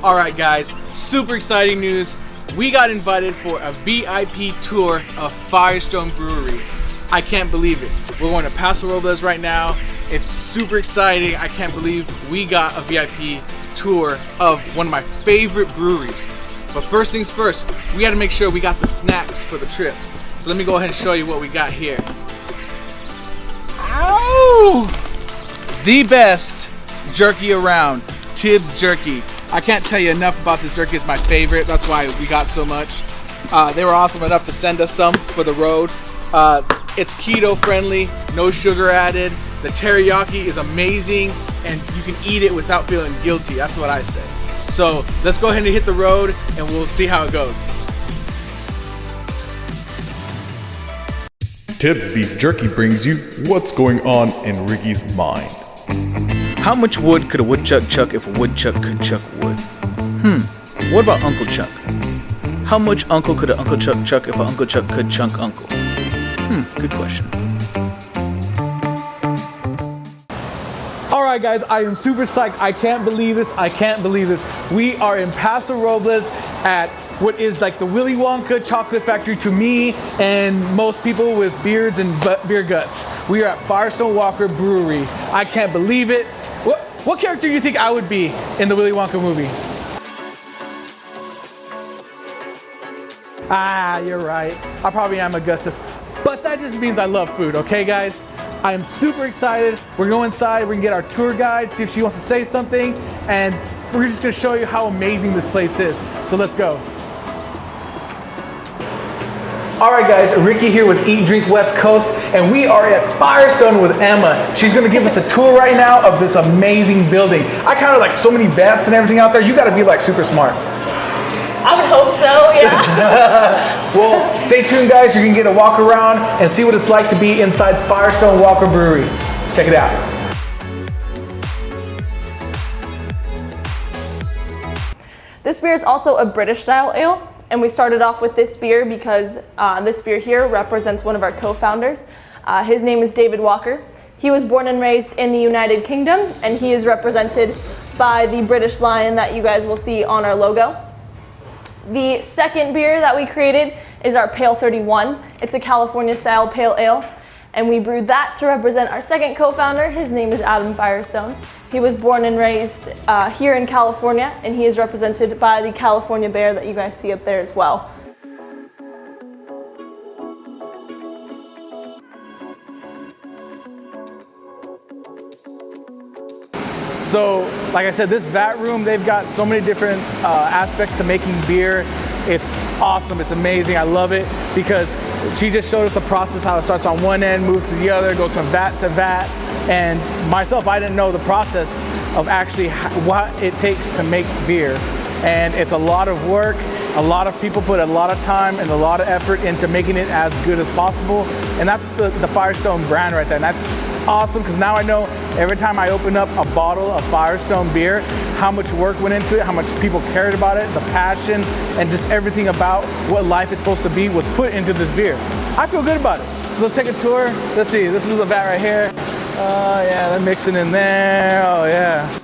All right, guys, super exciting news. We got invited for a VIP tour of Firestone Brewery. I can't believe it. We're going to Paso Robles right now. It's super exciting. I can't believe we got a VIP tour of one of my favorite breweries. But first things first, we got to make sure we got the snacks for the trip. So let me go ahead and show you what we got here. Ow! The best jerky around, Tibbs Jerky. I can't tell you enough about this jerky. It's my favorite. That's why we got so much. They were awesome enough to send us some for the road. It's keto friendly, no sugar added. The teriyaki is amazing, and you can eat it without feeling guilty. That's what I say. So let's go ahead and hit the road, and we'll see how it goes. Tibbs Beef Jerky brings you what's going on in Ricky's mind. How much wood could a woodchuck chuck if a woodchuck could chuck wood? What about Uncle Chuck? How much uncle could an Uncle Chuck chuck if an Uncle Chuck could chunk uncle? Good question. All right, guys, I am super psyched. I can't believe this. I can't believe this. We are in Paso Robles at what is like the Willy Wonka chocolate factory to me and most people with beards and beer guts. We are at Firestone Walker Brewery. I can't believe it. What character do you think I would be in the Willy Wonka movie? You're right. I probably am Augustus. But that just means I love food, okay, guys? I am super excited. We're going inside. We're gonna get our tour guide, see if she wants to say something, and we're just gonna show you how amazing this place is. So let's go. All right, guys, Ricky here with Eat.Drink West Coast, and we are at Firestone with Emma. She's gonna give us a tour right now of this amazing building. I kind of like so many vents and everything out there. You gotta be like super smart. I would hope so, yeah. Well, stay tuned, guys. You're gonna get a walk around and see what it's like to be inside Firestone Walker Brewery. Check it out. This beer is also a British style ale, and we started off with this beer because this beer here represents one of our co-founders. His name is David Walker. He was born and raised in the United Kingdom, and he is represented by the British lion that you guys will see on our logo. The second beer that we created is our Pale 31. It's a California style pale ale, and we brewed that to represent our second co-founder. His name is Adam Firestone. He was born and raised here in California, and he is represented by the California bear that you guys see up there as well. So, like I said, this vat room, they've got so many different aspects to making beer. It's awesome, it's amazing, I love it, because she just showed us the process, how it starts on one end, moves to the other, goes from vat to vat. And myself, I didn't know the process of actually what it takes to make beer. And it's a lot of work. A lot of people put a lot of time and a lot of effort into making it as good as possible. And that's the Firestone brand right there. And that's awesome, because now I know every time I open up a bottle of Firestone beer, how much work went into it, how much people cared about it, the passion, and just everything about what life is supposed to be was put into this beer. I feel good about it. So let's take a tour. Let's see, this is the vat right here. Oh yeah, they're mixing in there, oh yeah.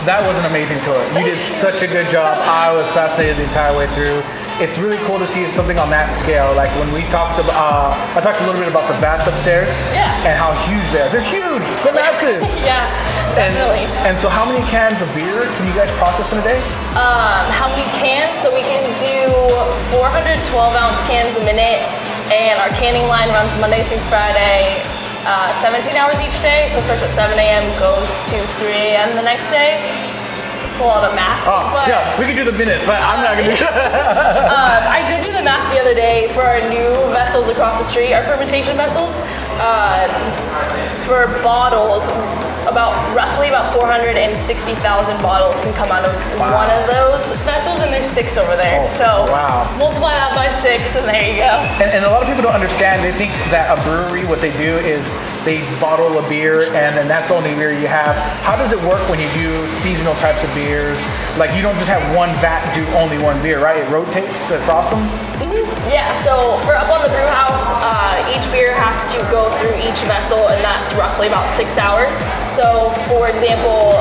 That was an amazing tour. You did such a good job. I was fascinated the entire way through. it's really cool to see something on that scale. Like when we talked about, I talked a little bit about the vats upstairs and how huge they are. They're huge. They're massive. Yeah, definitely. And so how many cans of beer can you guys process in a day? How many cans? So we can do 412 ounce cans a minute, and our canning line runs Monday through Friday, 17 hours each day. So it starts at 7 a.m., goes to 3 a.m. the next day. It's a lot of math. But yeah, we can do the minutes. I'm not gonna do that. I did do the math the other day for our new vessels across the street, our fermentation vessels. For bottles, roughly about 460,000 bottles can come out of one of those vessels, and there's 6 over there. Multiply that by 6, and there you go. And a lot of people don't understand. They think that a brewery, what they do is they bottle a beer, and then that's the only beer you have. How does it work when you do seasonal types of beers? Like you don't just have one vat do only one beer, right? It rotates across them. Yeah, so for up on the brew house, each beer has to go through each vessel, and that's roughly about 6 hours. So for example,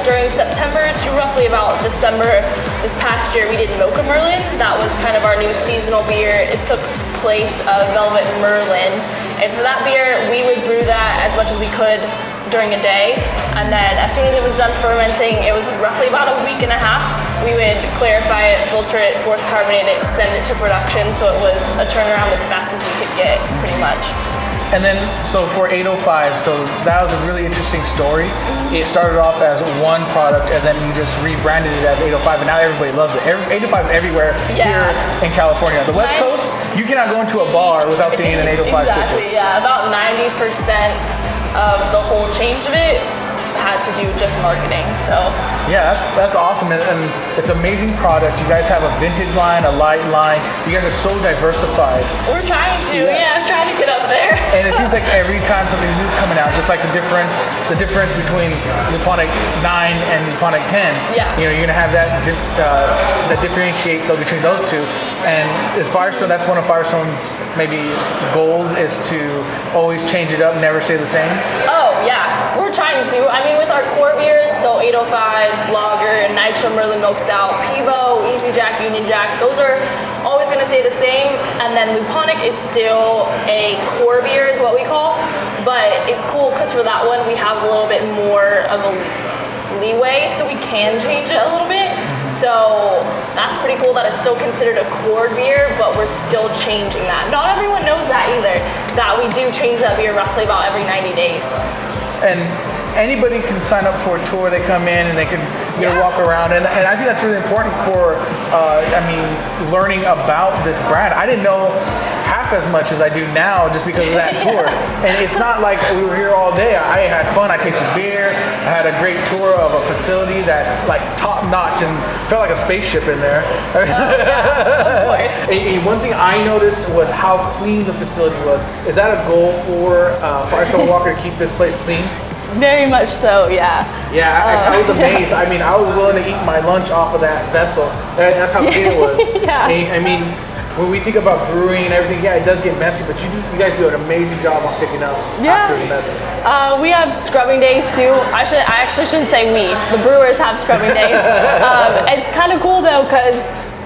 during September to roughly about December this past year, we did Mocha Merlin. That was kind of our new seasonal beer. It took place of Velvet Merlin. And for that beer, we would brew that as much as we could during a day. And then as soon as it was done fermenting, it was roughly about a week and a half. We would clarify it, filter it, force carbonate it, send it to production. So it was a turnaround as fast as we could get, pretty much. And then, so for 805, so that was a really interesting story. It started off as one product, and then you just rebranded it as 805, and now everybody loves it. 805 is everywhere here in California. The West Coast, you cannot go into a bar without seeing an 805 Exactly, sticker. yeah. About 90% of the whole change of it had to do just marketing, so. Yeah, that's awesome, and it's an amazing product. You guys have a vintage line, a light line. You guys are so diversified. We're trying to, trying to get up there. And it seems like every time something new is coming out, just like the difference between Luponic 9 and Luponic 10. Yeah. You know, you're gonna have that differentiate though between those two. And is Firestone? That's one of Firestone's maybe goals is to always change it up, never stay the same. Oh yeah, we're trying to. I mean, with our core beers, so 805, Lager, Nitro, Merlin Milk Stout, Pivo, Easy Jack, Union Jack, those are always going to stay the same. And then Luponic is still a core beer, is what we call. But it's cool because for that one, we have a little bit more of a leeway, so we can change it a little bit. So that's pretty cool that it's still considered a core beer, but we're still changing that. Not everyone knows that either, that we do change that beer roughly about every 90 days. And anybody can sign up for a tour. They come in and they can walk around, and I think that's really important for learning about this brand. I didn't know half as much as I do now just because of that tour. And it's not like we were here all day. I had fun. I tasted beer. I had a great tour of a facility that's like top notch and felt like a spaceship in there. Of course. One thing I noticed was how clean the facility was. Is that a goal for Firestone Walker to keep this place clean? Very much so, yeah. Yeah, I was amazed. I mean, I was willing to eat my lunch off of that vessel. That's how clean it was. I mean, when we think about brewing and everything, it does get messy, but you guys do an amazing job on picking up after the messes. We have scrubbing days too. I actually shouldn't say we. The brewers have scrubbing days. It's kind of cool though, because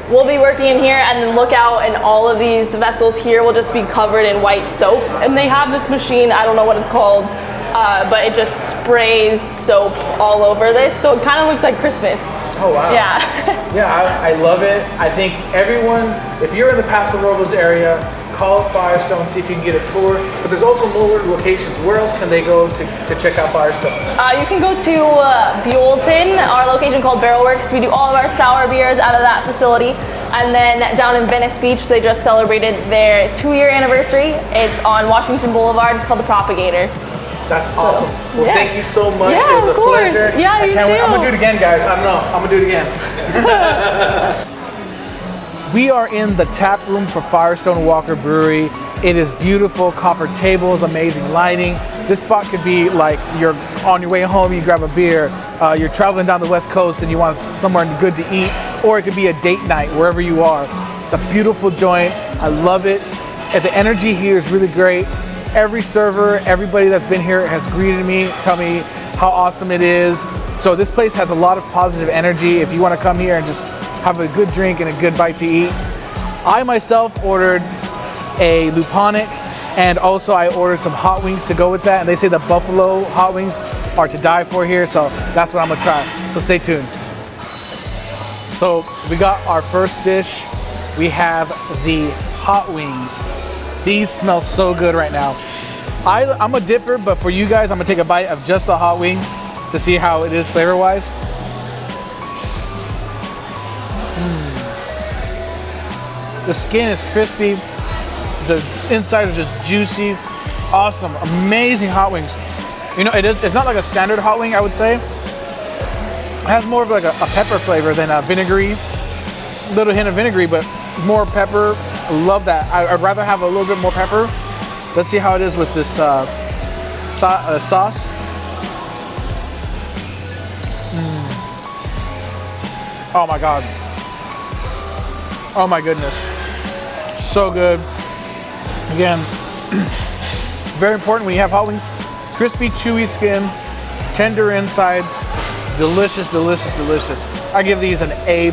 we'll be working in here and then look out and all of these vessels here will just be covered in white soap. And they have this machine, I don't know what it's called, but it just sprays soap all over this. So it kind of looks like Christmas. Oh, wow. Yeah. Yeah, I love it. I think everyone, if you're in the Paso Robles area, call up Firestone, see if you can get a tour. But there's also more locations. Where else can they go to check out Firestone? You can go to Buellton, our location called Barrel Works. We do all of our sour beers out of that facility. And then down in Venice Beach, they just celebrated their 2-year anniversary. It's on Washington Boulevard. It's called The Propagator. That's awesome. Well, thank you so much. Yeah, it was a pleasure. Yeah, you too. I'm going to do it again, guys. I don't know. I'm going to do it again. We are in the tap room for Firestone Walker Brewery. It is beautiful, copper tables, amazing lighting. This spot could be like you're on your way home, you grab a beer, you're traveling down the West Coast and you want somewhere good to eat, or it could be a date night wherever you are. It's a beautiful joint. I love it. And the energy here is really great. Every server, everybody that's been here has greeted me, tell me how awesome it is. So this place has a lot of positive energy. If you want to come here and just have a good drink and a good bite to eat, I myself ordered a Luponic, and also I ordered some hot wings to go with that. And they say the buffalo hot wings are to die for here, so that's what I'm gonna try. So stay tuned. So we got our first dish. We have the hot wings. These smell so good right now. I'm a dipper, but for you guys, I'm gonna take a bite of just a hot wing to see how it is flavor-wise. The skin is crispy. The inside is just juicy. Awesome, amazing hot wings. You know, it's not like a standard hot wing, I would say. It has more of like a pepper flavor than a vinegary. Little hint of vinegary, but more pepper. Love that. I'd rather have a little bit more pepper. Let's see how it is with this sauce. Oh my God. Oh my goodness. So good. Again, very important when you have hot wings. Crispy, chewy skin, tender insides, delicious, delicious, delicious. I give these an A+.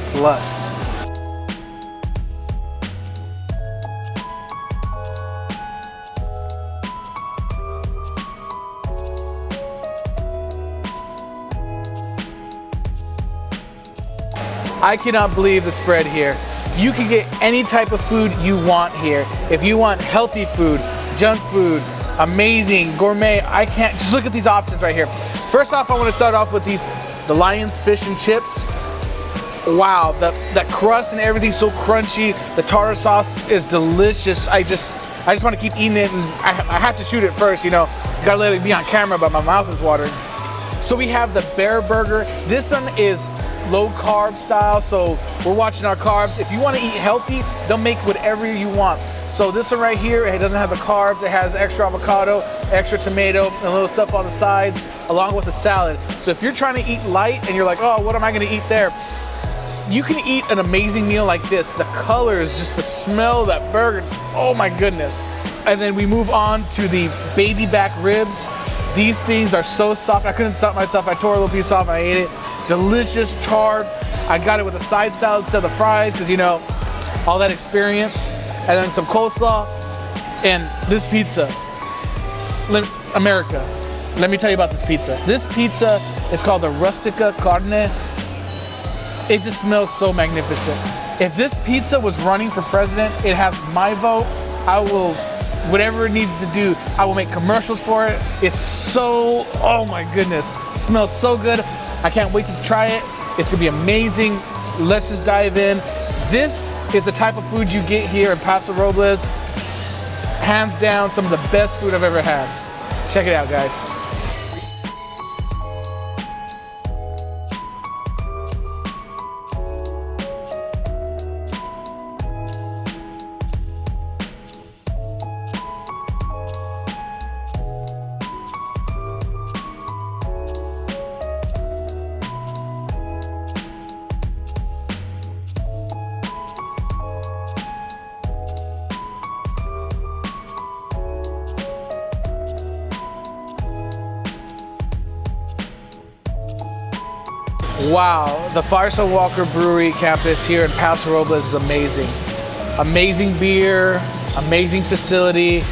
I cannot believe the spread here. You can get any type of food you want here. If you want healthy food, junk food, amazing, gourmet, just look at these options right here. First off, I want to start off with the Lion's Fish and Chips. Wow, that crust and everything's so crunchy. The tartar sauce is delicious. I just want to keep eating it, and I have to shoot it first, you know. Gotta let it be on camera, but my mouth is watering. So we have the Bear Burger. This one is low carb style, so we're watching our carbs. If you want to eat healthy, they'll make whatever you want. So this one right here, it doesn't have the carbs. It has extra avocado, extra tomato, and a little stuff on the sides, along with a salad. So if you're trying to eat light and you're like, oh, what am I going to eat there? You can eat an amazing meal like this. The colors, just the smell of that burger, oh my goodness. And then we move on to the baby back ribs. These things are so soft. I couldn't stop myself. I tore a little piece off and I ate it. Delicious, charred. I got it with a side salad instead of the fries because, you know, all that experience. And then some coleslaw and this pizza. America, let me tell you about this pizza. This pizza is called the Rustica Carne. It just smells so magnificent. If this pizza was running for president, it has my vote. I will, whatever it needs to do, I will make commercials for it. It's so, oh my goodness, it smells so good. I can't wait to try it. It's gonna be amazing. Let's just dive in. This is the type of food you get here in Paso Robles. Hands down, some of the best food I've ever had. Check it out, guys. Wow, the Firestone Walker Brewery campus here in Paso Robles is amazing. Amazing beer, amazing facility,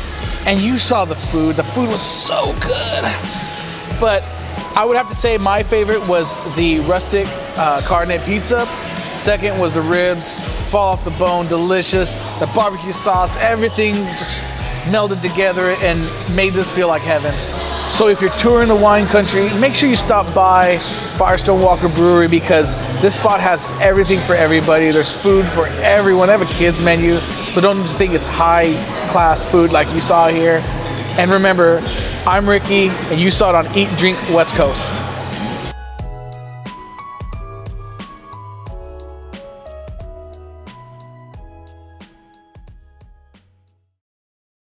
and you saw the food. The food was so good. But I would have to say my favorite was the rustic carne pizza. Second was the ribs, fall off the bone, delicious. The barbecue sauce, everything just melded together and made this feel like heaven. So if you're touring the wine country, make sure you stop by Firestone Walker Brewery because this spot has everything for everybody. There's food for everyone. They have a kids menu, so don't just think it's high class food like you saw here. And remember, I'm Ricky, and you saw it on Eat, Drink, West Coast.